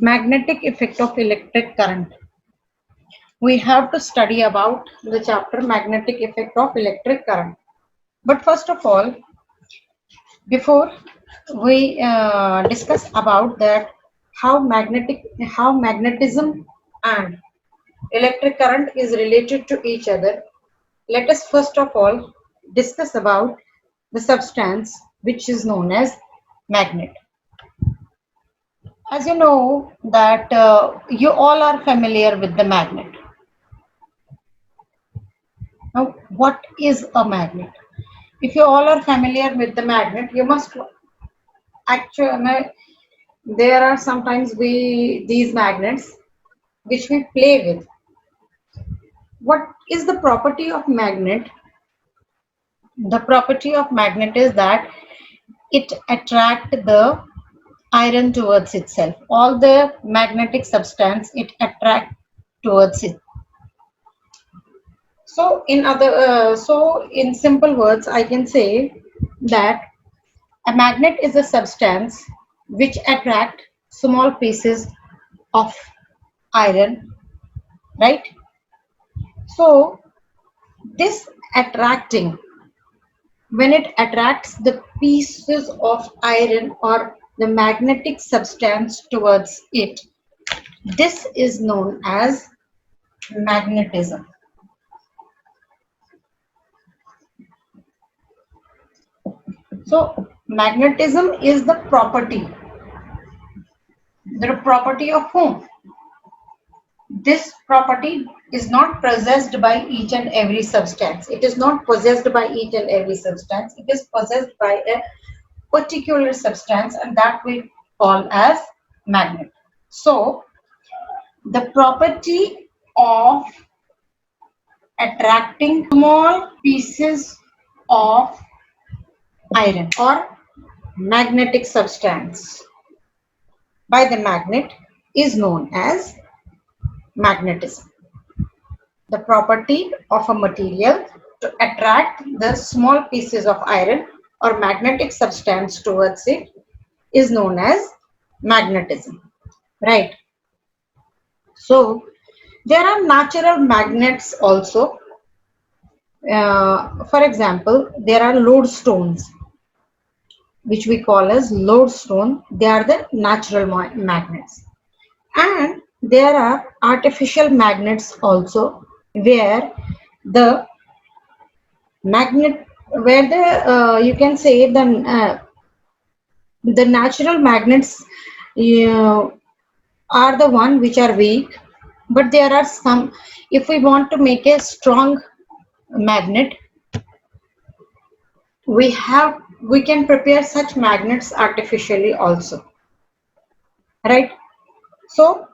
Magnetic effect of electric current. We have to study about the chapter magnetic effect of electric current. But first of all, before we discuss about that, how magnetism and electric current is related to each other, let us first of all discuss about the substance which is known as magnet. As you know that you all are familiar with the magnet. Now, what is a magnet? If you all are familiar with the magnet, you must actually, there are sometimes these magnets which we play with. What is the property of magnet? The property of magnet is that it attracts the iron towards itself. All the magnetic substance it attracts towards it. So in simple words, I can say that a magnet is a substance which attract small pieces of iron, right? So this attracting, when it attracts the pieces of iron or the magnetic substance towards it, this is known as magnetism. So magnetism is the property of whom? This property is not possessed by each and every substance. It is not possessed by each and every substance. It is possessed by a particular substance, and that we call as magnet. So the property of attracting small pieces of iron or magnetic substance by the magnet is known as magnetism. The property of a material to attract the small pieces of iron or magnetic substance towards it is known as magnetism, right? So there are natural magnets also. For example, there are lodestones, which we call as lodestone. They are the natural magnets, and there are artificial magnets also, where the magnet, where the you can say the natural magnets are the one which are weak, but there are some. If we want to make a strong magnet, we can prepare such magnets artificially also, right? So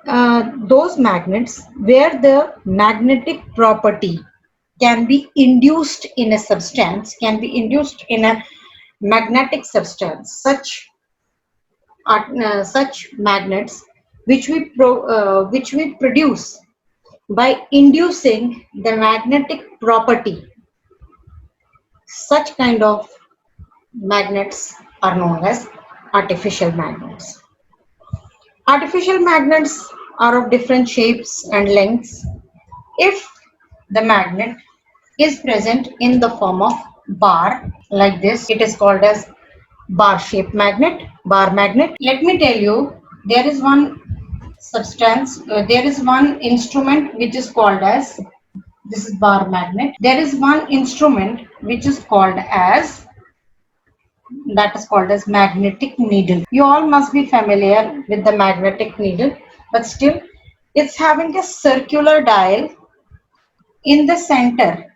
those magnets where the magnetic property can be induced in a substance, can be induced in a magnetic substance, such magnets which we produce by inducing the magnetic property, such kind of magnets are known as artificial magnets. Artificial magnets are of different shapes and lengths. If the magnet is present in the form of bar like this, it is called as bar shaped magnet, bar magnet. Let me tell you, there is one there is one instrument which is called as, this is bar magnet. There is one instrument which is called as, that is called as magnetic needle. You all must be familiar with the magnetic needle, but still it's having a circular dial. In the center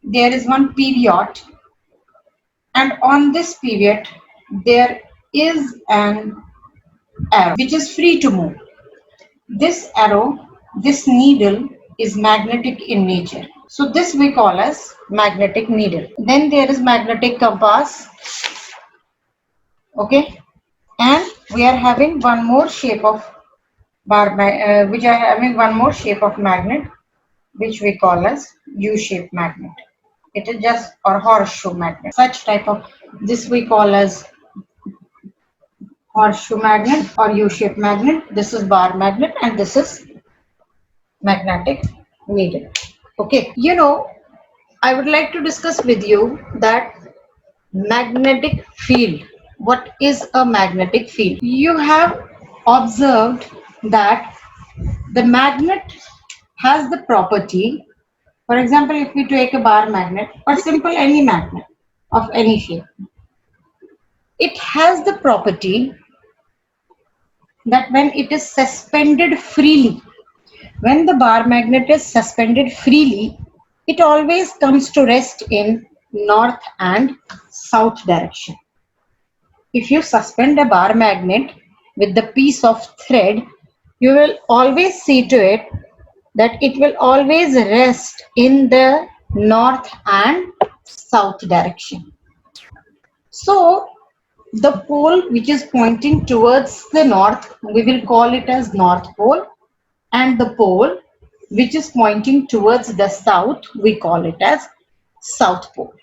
there is one pivot, and on this pivot there is an arrow which is free to move. This arrow, this needle is magnetic in nature. So this we call as magnetic needle. Then there is magnetic compass. Okay, and we are having one more shape of which are having one more shape of magnet, which we call as U-shaped magnet. It is just, or horseshoe magnet. Such type of, this we call as horseshoe magnet or U-shaped magnet. This is bar magnet and this is magnetic needle. Okay, I would like to discuss with you that magnetic field. What is a magnetic field? You have observed that the magnet has the property, for example, if we take a bar magnet or simple any magnet of any shape, it has the property that when it is suspended freely, when the bar magnet is suspended freely, it always comes to rest in north and south direction. If you suspend a bar magnet with the piece of thread, you will always see to it that it will always rest in the north and south direction. So the pole which is pointing towards the north, we will call it as north pole, and the pole which is pointing towards the south, we call it as south pole,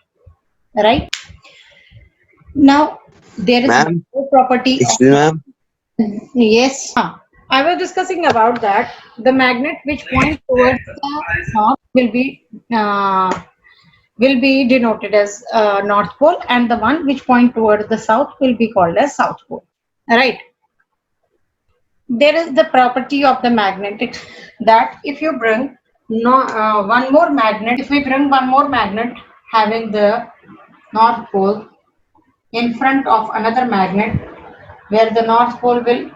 right? Now there is Ma'am, one more property of, excuse me, ma'am. yes, I was discussing about that. The magnet which points towards the north will be denoted as north pole, and the one which point towards the south will be called as south pole, right? There is the property of the magnetic that if you bring one more magnet, if we bring one more magnet having the north pole in front of another magnet where the north pole will,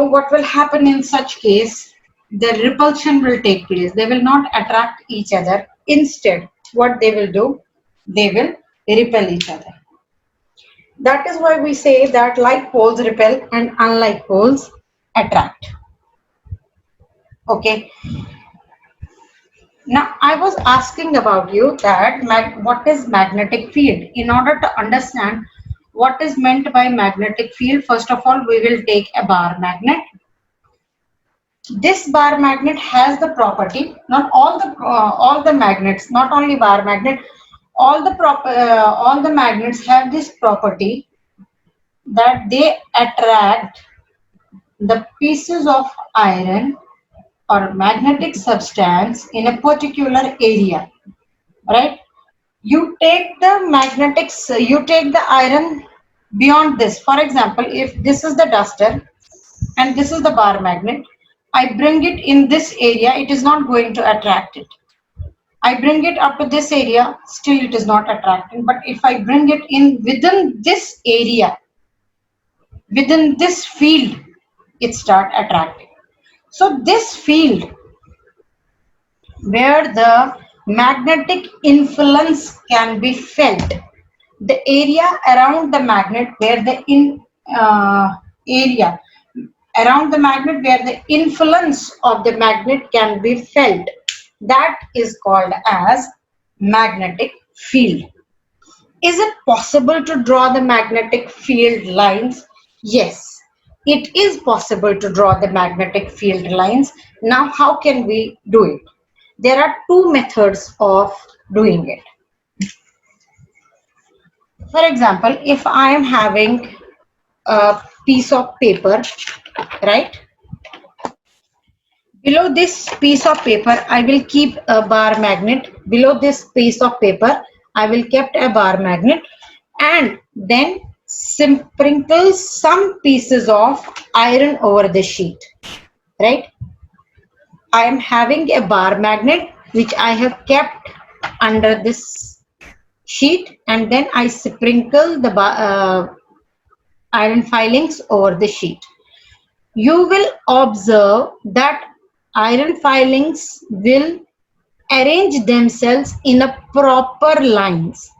what will happen in such case, the repulsion will take place. They will not attract each other. Instead, what they will do, they will repel each other. That is why we say that like poles repel and unlike poles attract. Okay. Now I was asking about you that what is magnetic field. In order to understand what is meant by magnetic field, first of all we will take a bar magnet. This bar magnet has the property, not all the magnets, not only bar magnet, all the magnets have this property that they attract the pieces of iron or magnetic substance in a particular area, right? You take you take the iron beyond this. For example, if this is the duster and this is the bar magnet, I bring it in this area, it is not going to attract it. I bring it up to this area, still it is not attracting. But if I bring it in within this area, within this field, it start attracting. So this field where the magnetic influence can be felt, the area around the magnet where area around the magnet where the influence of the magnet can be felt, that is called as magnetic field. Is it possible to draw the magnetic field lines? Yes, it is possible to draw the magnetic field lines. Now, how can we do it? There are two methods of doing it. For example, if I am having a piece of paper, right? Below this piece of paper, I will keep a bar magnet. Below this piece of paper, I will keep a bar magnet and then sprinkle some pieces of iron over the sheet, right? I am having a bar magnet which I have kept under this sheet, and then I sprinkle the iron filings over the sheet. You will observe that iron filings will arrange themselves in a proper lines.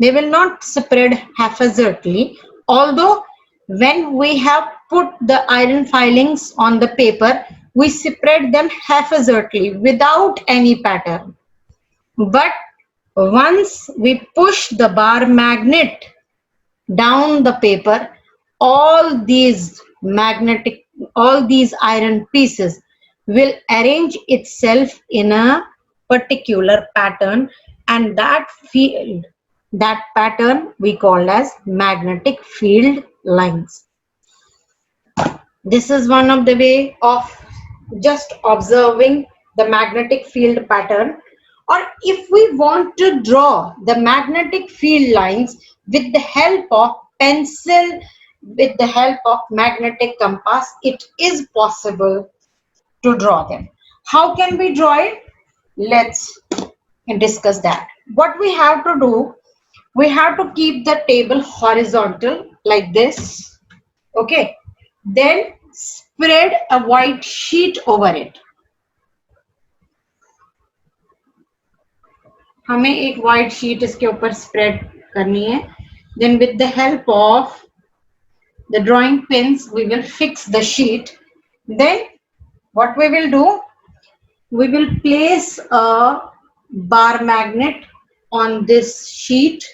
They will not spread haphazardly, although when we have put the iron filings on the paper, we spread them haphazardly without any pattern. But once we push the bar magnet down the paper, all these iron pieces will arrange itself in a particular pattern, and that pattern we call as magnetic field lines. This is one of the way of just observing the magnetic field pattern. Or if we want to draw the magnetic field lines with the help of pencil, with the help of magnetic compass, it is possible to draw them. How can we draw it? Let's discuss that. What we have to do, we have to keep the table horizontal like this. Okay, then spread a white sheet over it. हमें एक white sheet इसके ऊपर spread करनी है. Then with the help of the drawing pins, we will fix the sheet. Then what we will do, we will place a bar magnet on this sheet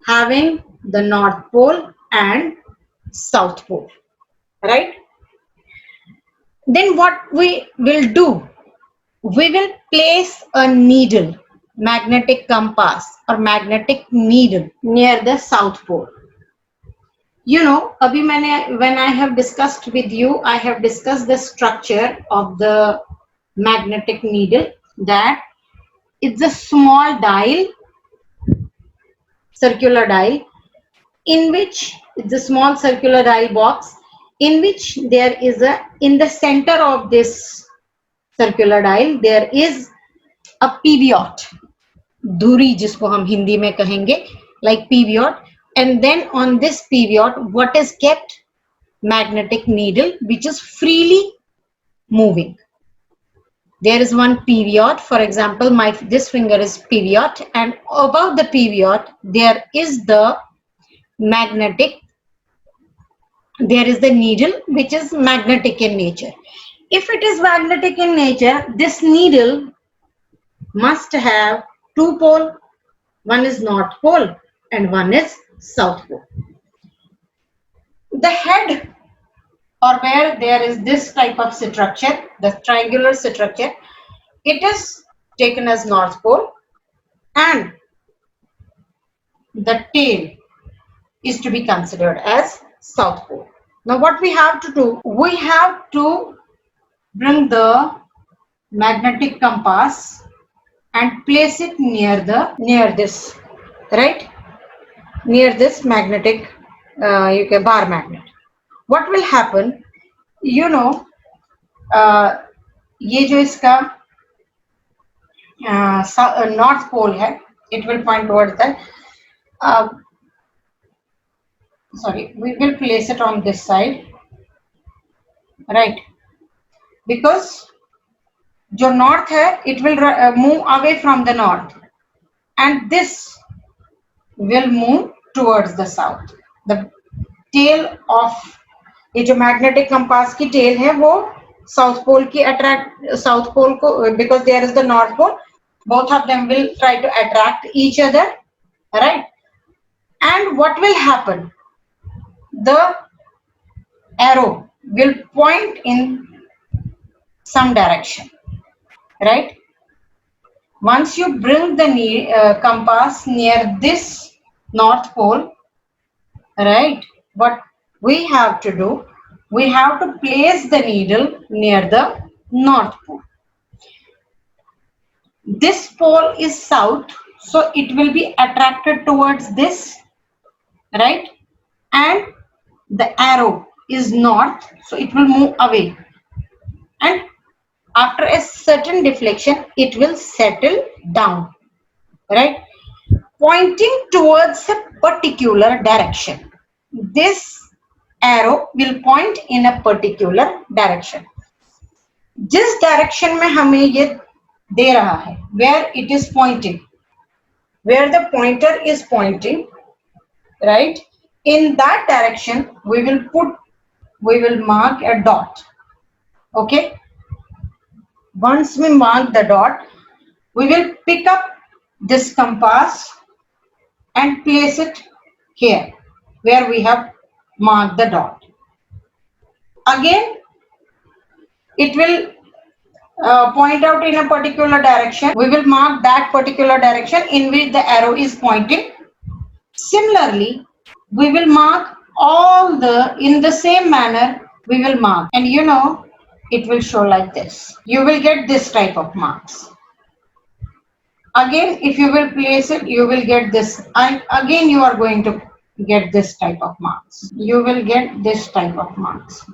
having the North Pole and South Pole, right? Then what we will do, we will place a needle, magnetic compass or magnetic needle near the South Pole. You know, abhi maine, when I have discussed with you, I have discussed the structure of the magnetic needle, that it's a small dial, circular dial, in which it's a small circular dial box, in which there is a, in the center of this circular dial, there is a pivot, धुरी जिसको हम हिंदी में कहेंगे, like pivot, and then on this pivot what is kept? Magnetic needle, which is freely moving. There is one pivot, for example, this finger is pivot, and above the pivot there is the magnetic, there is the needle which is magnetic in nature. If it is magnetic in nature, this needle must have two poles. One is North Pole and one is South Pole. The head, or where there is this type of structure, the triangular structure, it is taken as North Pole, and the tail is to be considered as South Pole. Now what we have to do, we have to bring the magnetic compass and place it near this, right? Near this magnetic bar magnet. What will happen? You know, ये जो इसका North Pole है, it will point towards that. Sorry, we will place it on this side, right? Because जो north है, it will move away from the north, and this will move towards the south. The tail of ये जो magnetic compass की tail है, वो South Pole की attract, South Pole को, because there is the North Pole, both of them will try to attract each other, right? And what will happen? The arrow will point in some direction, right? Once you bring the compass near this North Pole, right, what we have to do, we have to place the needle near the North Pole. This pole is south, so it will be attracted towards this, right? And the arrow is north, so it will move away. And after a certain deflection, it will settle down, right? Pointing towards a particular direction. This arrow will point in a particular direction. जिस direction में हमें ये दे रहा है, where it is pointing, where the pointer is pointing, right? In that direction, we will mark a dot. Okay. Once we mark the dot, we will pick up this compass and place it here, where we have marked the dot. Again, it will point out in a particular direction. We will mark that particular direction in which the arrow is pointing. Similarly, we will mark all in the same manner we will mark, and it will show like this. You will get this type of marks. Again, if you will place it, you will get this, and again you are going to get this type of marks. You will get this type of marks.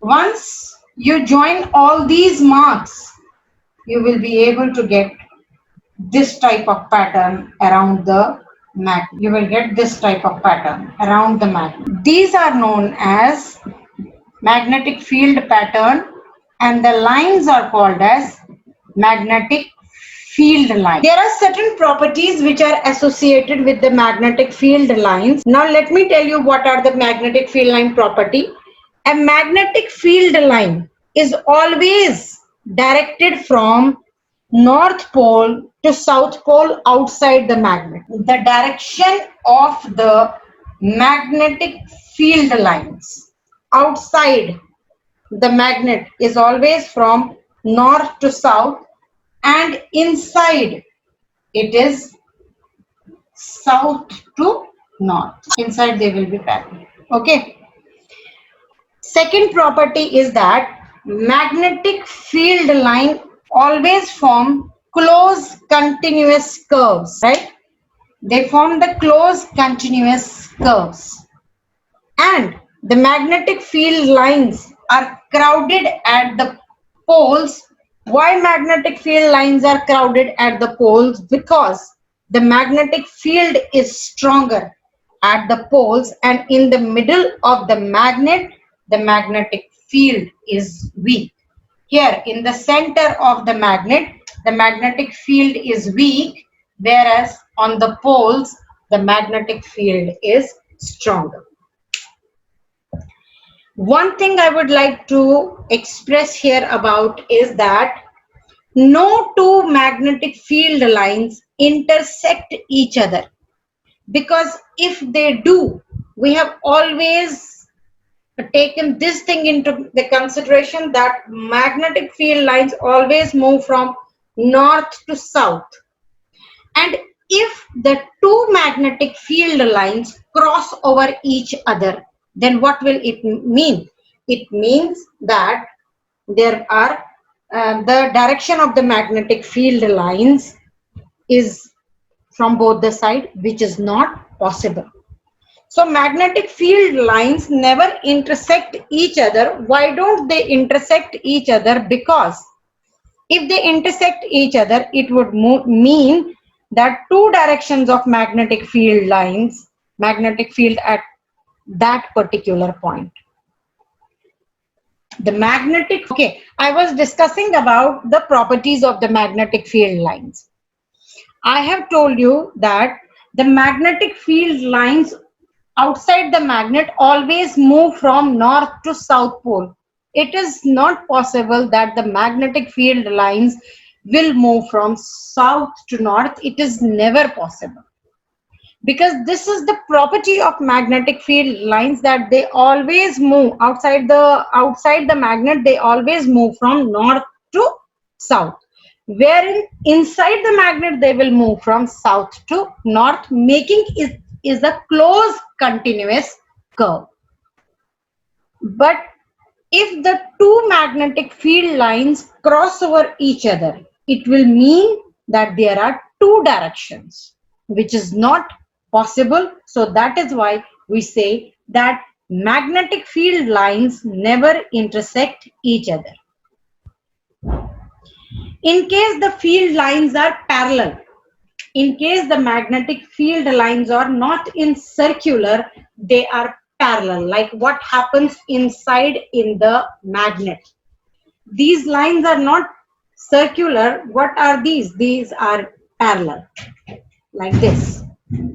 Once you join all these marks, you will be able to get this type of pattern around the magnet. You will get this type of pattern around the magnet. These are known as magnetic field pattern, and the lines are called as magnetic field line. There are certain properties which are associated with the magnetic field lines. Now let me tell you what are the magnetic field line property. A magnetic field line is always directed from North Pole to South Pole outside the magnet. The direction of the magnetic field lines outside the magnet is always from north to south, and inside it is south to north. Inside they will be parallel. Okay. Second property is that magnetic field line always form close continuous curves, right? They form the close continuous curves, and the magnetic field lines are crowded at the poles. Why magnetic field lines are crowded at the poles? Because the magnetic field is stronger at the poles, and in the middle of the magnetic field is weak. Here in the center of the magnetic field is weak, whereas on the poles, the magnetic field is stronger. One thing I would like to express here about is that no two magnetic field lines intersect each other, because if they do, we have always taken this thing into the consideration that magnetic field lines always move from north to south, and if the two magnetic field lines cross over each other, then what will it mean? It means that there are the direction of the magnetic field lines is from both the side, which is not possible. So magnetic field lines never intersect each other. Why don't they intersect each other? Because if they intersect each other, it would mean that two directions of magnetic field lines, magnetic field at that particular point. The magnetic, okay, I was discussing about the properties of the magnetic field lines. I have told you that the magnetic field lines outside the magnet always move from north to south pole. It is not possible that the magnetic field lines will move from south to north. It is never possible, because this is the property of magnetic field lines, that they always move outside the magnet. They always move from north to south, wherein inside the magnet they will move from south to north, making it is a close continuous curve. But if the two magnetic field lines cross over each other, it will mean that there are two directions, which is not possible. So that is why we say that magnetic field lines never intersect each other. In case the field lines are parallel, in case the magnetic field lines are not in circular, they are parallel, like what happens inside in the magnet. These lines are not circular. What are these? These are parallel, like this,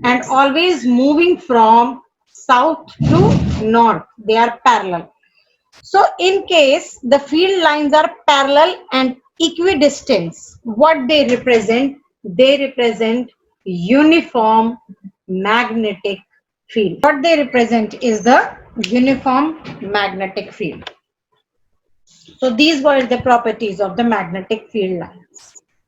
and always moving from south to north. They are parallel. So in case the field lines are parallel and equidistant, what they represent? They represent uniform magnetic field. What they represent is the uniform magnetic field. So these were the properties of the magnetic field lines.